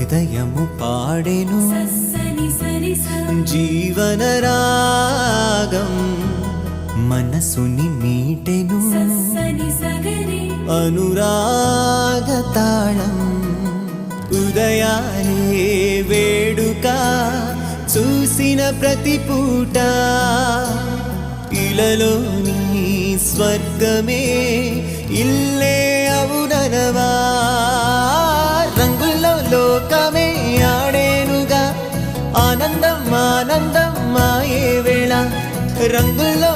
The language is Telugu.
హృదయము పాడెను జీవన రాగం మనసుని మీటెను అనురాగ తాళం ఉదయాలే వేడుక చూసిన ప్రతి పూట ఇలలోని స్వర్గమే ఇల్లే అవుననవా రంగుల్లో లోకమే ఆడేనుగా ఆనందం ఆనందం మాయే వేళ రంగుల్లో